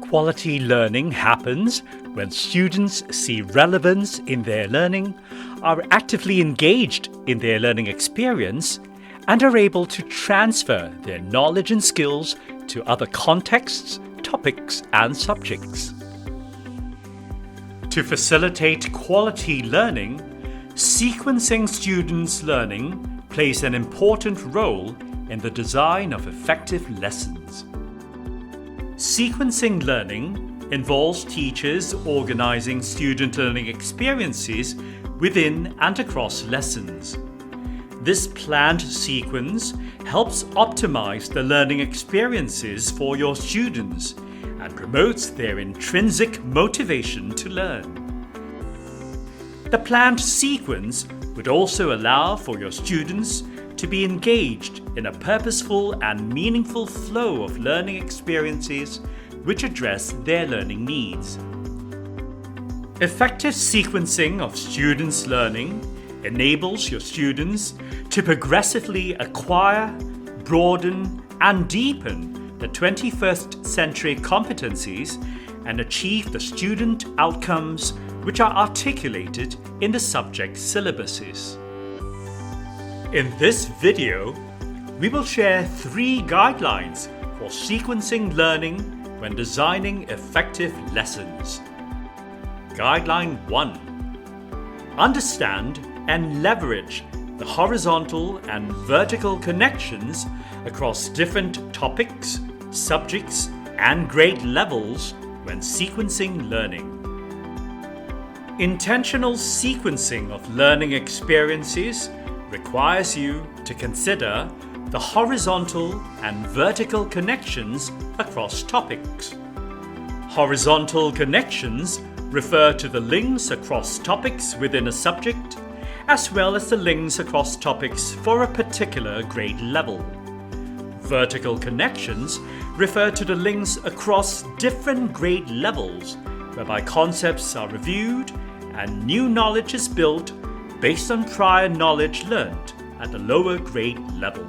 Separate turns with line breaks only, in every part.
Quality learning happens when students see relevance in their learning, are actively engaged in their learning experience, and are able to transfer their knowledge and skills to other contexts, topics, and subjects. To facilitate quality learning, sequencing students' learning plays an important role in the design of effective lessons. Sequencing learning involves teachers organizing student learning experiences within and across lessons. This planned sequence helps optimize the learning experiences for your students and promotes their intrinsic motivation to learn. The planned sequence would also allow for your students to be engaged in a purposeful and meaningful flow of learning experiences which address their learning needs. Effective sequencing of students' learning enables your students to progressively acquire, broaden, and deepen the 21st century competencies and achieve the student outcomes which are articulated in the subject syllabuses. In this video, we will share 3 guidelines for sequencing learning when designing effective lessons. Guideline 1. Understand and leverage the horizontal and vertical connections across different topics, subjects, and grade levels when sequencing learning. Intentional sequencing of learning experiences requires you to consider the horizontal and vertical connections across topics. Horizontal connections refer to the links across topics within a subject, as well as the links across topics for a particular grade level. Vertical connections refer to the links across different grade levels, whereby concepts are reviewed and new knowledge is built based on prior knowledge learned at the lower grade level.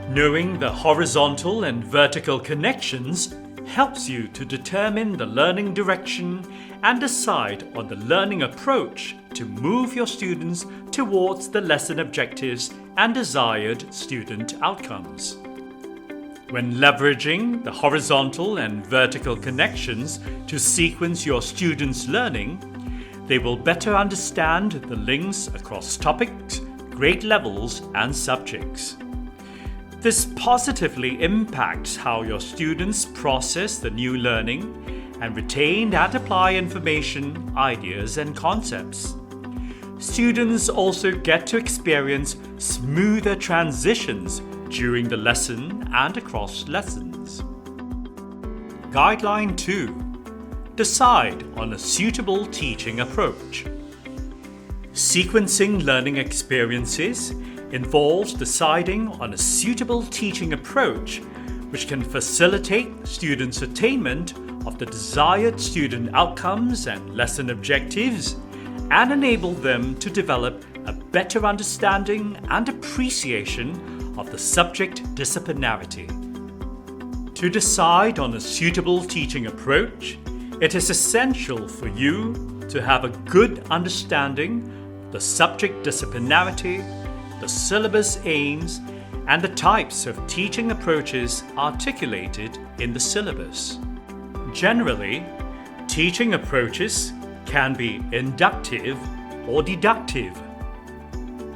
Knowing the horizontal and vertical connections helps you to determine the learning direction and decide on the learning approach to move your students towards the lesson objectives and desired student outcomes. When leveraging the horizontal and vertical connections to sequence your students' learning, they will better understand the links across topics, grade levels, and subjects. This positively impacts how your students process the new learning and retain and apply information, ideas, and concepts. Students also get to experience smoother transitions during the lesson and across lessons. Guideline 2. Decide on a suitable teaching approach. Sequencing learning experiences involves deciding on a suitable teaching approach which can facilitate students' attainment of the desired student outcomes and lesson objectives and enable them to develop a better understanding and appreciation of the subject disciplinarity. To decide on a suitable teaching approach, it is essential for you to have a good understanding of the subject disciplinarity, the syllabus aims, and the types of teaching approaches articulated in the syllabus. Generally, teaching approaches can be inductive or deductive.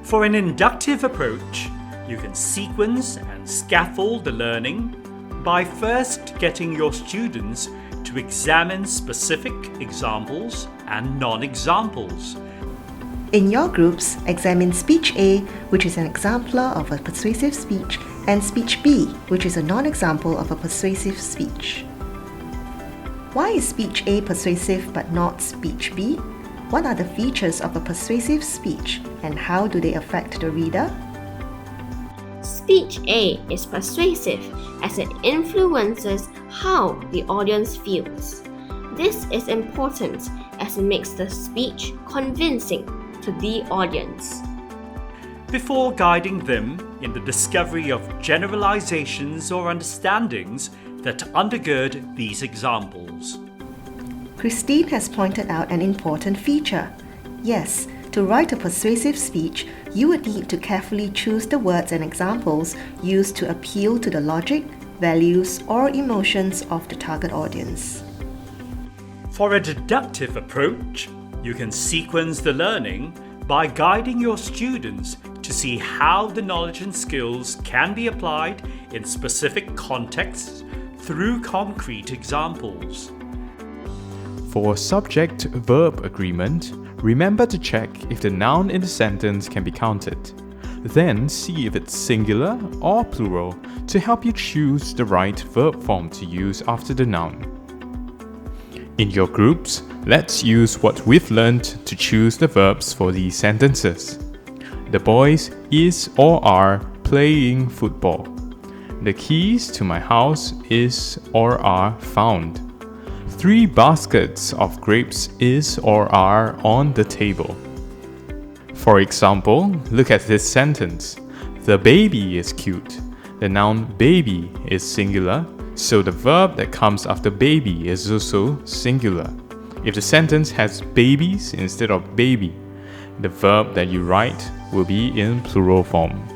For an inductive approach, you can sequence and scaffold the learning by first getting your students to examine specific examples and non-examples.
In your groups, examine speech A, which is an exemplar of a persuasive speech, and speech B, which is a non-example of a persuasive speech. Why is speech A persuasive but not speech B? What are the features of a persuasive speech, and how do they affect the reader?
Speech A is persuasive as it influences how the audience feels. This is important as it makes the speech convincing to the audience.
Before guiding them in the discovery of generalizations or understandings that undergird these examples.
Christine has pointed out an important feature. Yes, to write a persuasive speech, you would need to carefully choose the words and examples used to appeal to the logic, values, or emotions of the target audience.
For a deductive approach, you can sequence the learning by guiding your students to see how the knowledge and skills can be applied in specific contexts through concrete examples.
For subject-verb agreement, remember to check if the noun in the sentence can be counted. Then see if it's singular or plural to help you choose the right verb form to use after the noun. In your groups, let's use what we've learned to choose the verbs for these sentences. The boys is or are playing football. The keys to my house is or are found. 3 baskets of grapes is or are on the table. For example, look at this sentence. The baby is cute. The noun baby is singular, so the verb that comes after baby is also singular. If the sentence has babies instead of baby, the verb that you write will be in plural form.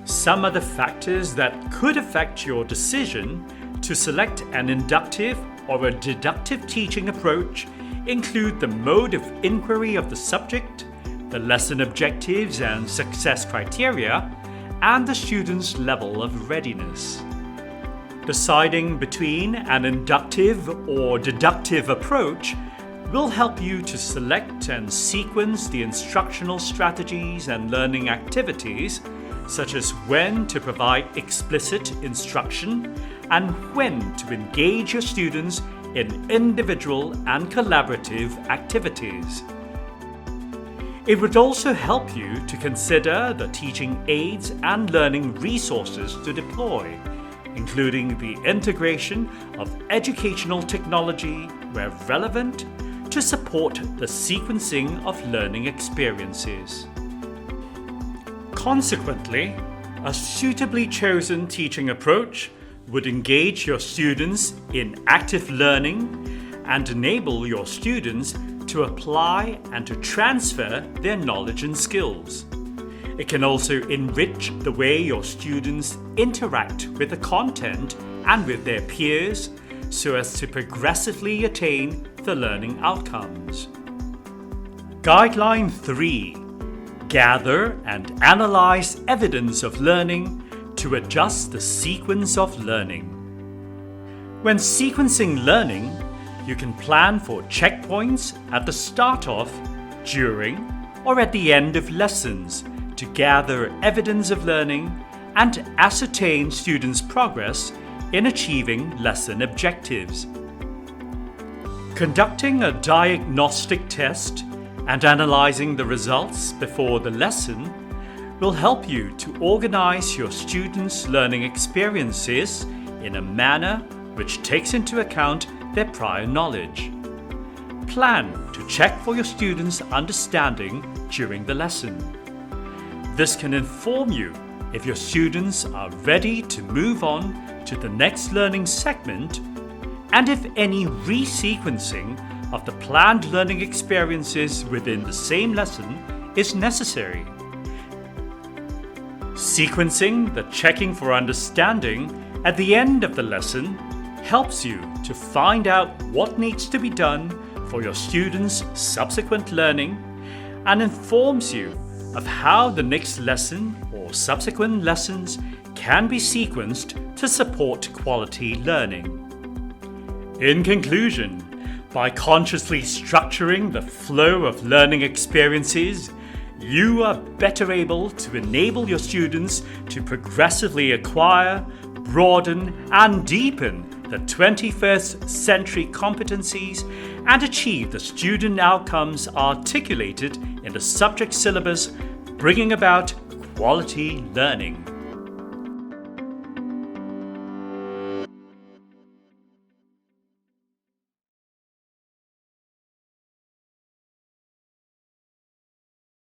Some other factors that could affect your decision to select an inductive or a deductive teaching approach include the mode of inquiry of the subject, the lesson objectives and success criteria, and the student's level of readiness. Deciding between an inductive or deductive approach will help you to select and sequence the instructional strategies and learning activities, such as when to provide explicit instruction and when to engage your students in individual and collaborative activities. It would also help you to consider the teaching aids and learning resources to deploy, including the integration of educational technology where relevant to support the sequencing of learning experiences. Consequently, a suitably chosen teaching approach would engage your students in active learning and enable your students to apply and to transfer their knowledge and skills. It can also enrich the way your students interact with the content and with their peers so as to progressively attain the learning outcomes. Guideline 3. Gather and analyze evidence of learning to adjust the sequence of learning. When sequencing learning, you can plan for checkpoints at the start of, during, or at the end of lessons to gather evidence of learning and to ascertain students' progress in achieving lesson objectives. Conducting a diagnostic test and analyzing the results before the lesson will help you to organize your students' learning experiences in a manner which takes into account their prior knowledge. Plan to check for your students' understanding during the lesson. This can inform you if your students are ready to move on to the next learning segment and if any resequencing of the planned learning experiences within the same lesson is necessary. Sequencing the checking for understanding at the end of the lesson helps you to find out what needs to be done for your students' subsequent learning and informs you of how the next lesson or subsequent lessons can be sequenced to support quality learning. In conclusion, by consciously structuring the flow of learning experiences, you are better able to enable your students to progressively acquire, broaden, and deepen the 21st century competencies and achieve the student outcomes articulated in the subject syllabus, bringing about quality learning.